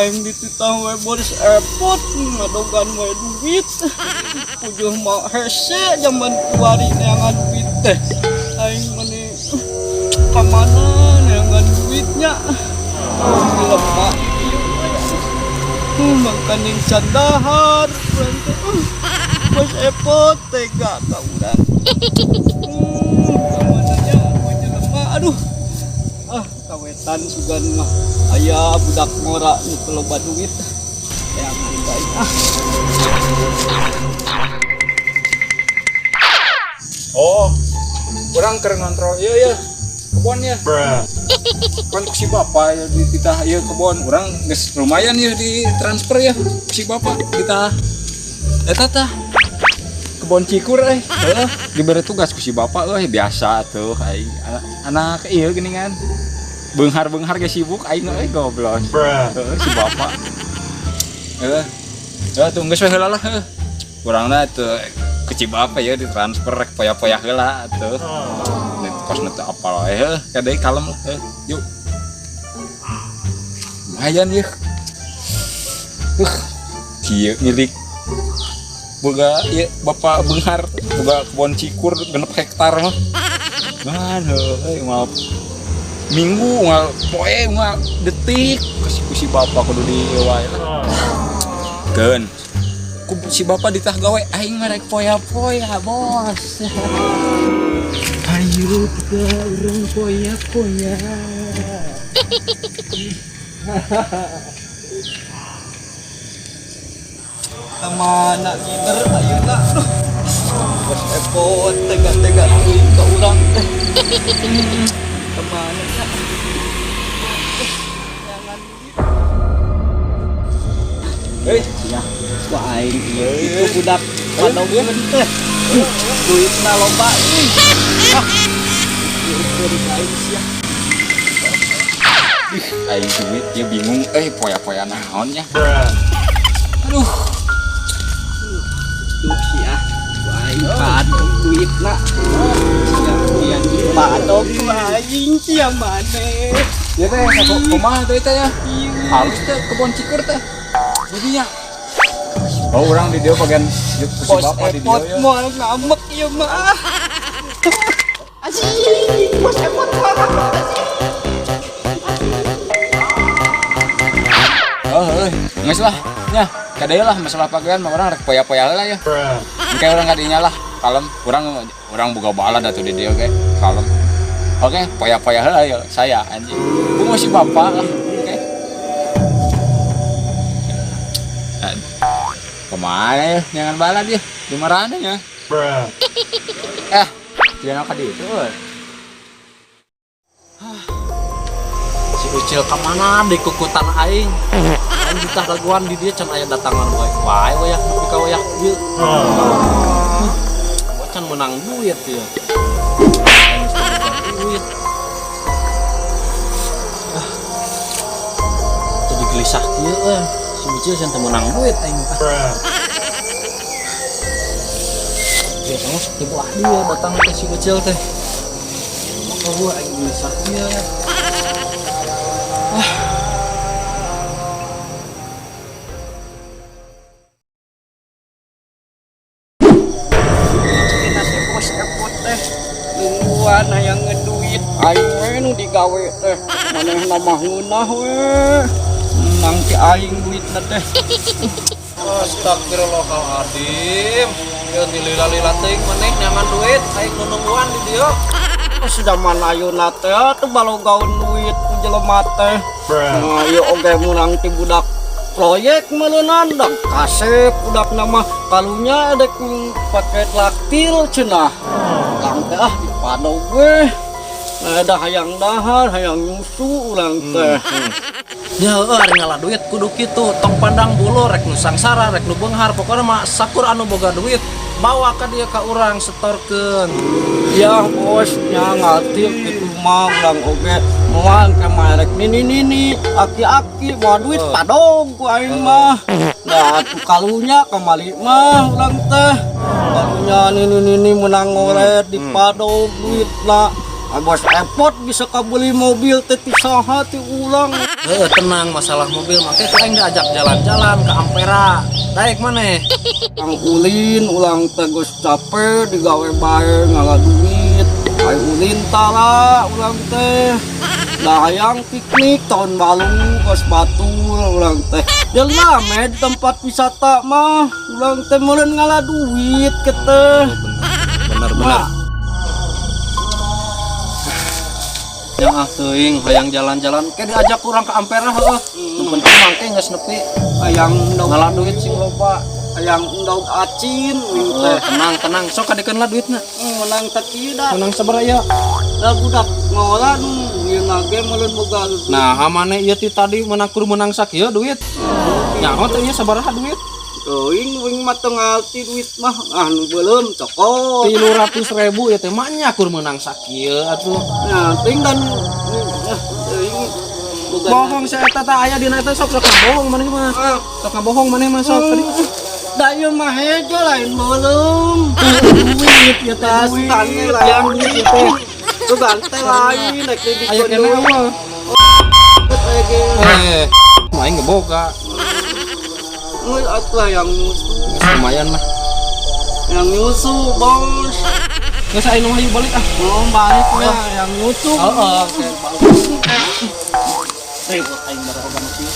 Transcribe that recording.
aing dititah we boris airport madogan we duit pujuh mah hese zaman kuari neangan duit teh aing mani kamana neangan duitnya lemah mangkaning candahar bos epot tega ka urang kamananya wajah lemah aduh kawetan sugan mah aya budak ngora nu loba duit yang baik Oh kurang keur ngontrol ya kebon ya kan si bapak ya dititah ya kebon orang geus lumayan ya di transfer ya si bapak ditah eta tah kebon cikur diberi tugas ku si bapak biasa tuh aing anak ieu geuningan beunghar ge sibuk aing goblok si bapak tuh geus we heula lah urangna teu ke Cibape ya ditransfer rek poya-poya heula atuh pas nanti apal kadai kalem yuk lumayan ya kieu milik boga ya bapak beunghar boga kebon cikur 6 hektar mah mana maaf minggu ngal poe ngal detik si bapak kudu di wae keun ku si bapak ditah gawe aing mah rek poya-poya bos ayo ke urang poya-poya kemana gider ayeuna bos epot tega-tega duit ka urang teh kemana ya jangan duit ya wah aing itu budak padogeun teh duitna loba euy aing duit ya bingung poya-poya naon nya aduh tuh sia aing padog duitna sia padog aing sia maneh ya teh kumaha teh ya halus teh kebon cikur teh jadinya oh orang di dia bagian si bapak di dia ya moal ngamek ieu mah asik bos epot marah geus lah nya kadaya lah masalah pakaian mah orang rek poya-poya heula ya engke urang kadinya lah kalem urang boga bala da tuh di dia oke kalem oke poya-poya heula ya saya anjing ku masih bapak lah oke kemana ya jangan bala dia di marana ya jangan ka ditu si Ucil kemana di kukutan aing aing ditah daguan di dia can aya datangan wae wayah nepi ka wayah ieu can menang duit ya duit jadi gelisah kieu si Ucil can teu menang duit aing ya kamu tiba dia datang ke si Ucil teh maka gua aing gelisah kieu lingguan hayang ngeduit aing we nu digawe teh manehna mah ngeunah we nang ti aing duitna teh astagfirullahaladzim ya dilila-lila teuing maneh nyaman duit aing nu nungguan di dieu sudah mana ayeuna teh teu balogaun duit ku jelema teh nah ieu oge munang ti budak proyek meleunan dak kasep budakna mah kalunya dek paket laktil cenah urang teh dipadog we ada hayang dahar hayang nyusu urang teh ya ari ngalah duit kudu kitu tong pandang bulu rek nu sangsara rek nu beunghar pokona mah sakur anu boga duit bawa ka dia ka urang setorkeun ya bos nya ngarti kitu mah urang oge moal ka marek nini aki-aki bawa duit padog ku aing mah da atuh kalunya kamali mah urang teh kalunya nini menang ngoret dipadog duitna bos epot bisa kabeli mobil teh ti saha ti ulang Tenang masalah mobil makanya aing diajak jalan-jalan ke Ampera. Daek maneh? Ang ulin ulang tegus capek digawe bae ngalah duit. Ay ulin tara ulang teh. Dayang piknik tahun baru kos Batur ulang teh. Jelma di tempat wisata mah ulang teh meureun ngalah duit keteh. Bener-bener. Yang teuing hayang jalan-jalan ke diajak kurang ke Ampera heuh. Nu penting mangke geus nepi Hayang ngalah duit sing loba. hayang endog acin uling Oh, teh. tenang sok kadikeun lah duitna. Menang teh tidak. Menang sabaraha? Da budak ngolah nu ieu nage meureun boga duit. Nah, hamane ieu ti tadi menang kudu menang sakieu duit. Nyaho teh ieu sabaraha duit? Wing mah teu ngalti duit mah nu beuleum cokot. 300.000 ya teh mah nya kur menang sakieu atuh. Nah, ting dan Bohong saya eta teh aya dina teh sok ngabohong maneh mah. Sok ngabohong maneh mah sok tadi. da ieu mah hejo lain beuleum. Duit ya teh duit. Tante Yang lain duit ya teh. tu gante lain nek di Aya kene mah. Main ngeboga. Atuh yang Geus lumayan mah. nyusu bos. Geus aya nu hayu balik ah. Oh balik ya yang nyusu. Heeh, oke. Ribut aing bara oga masih.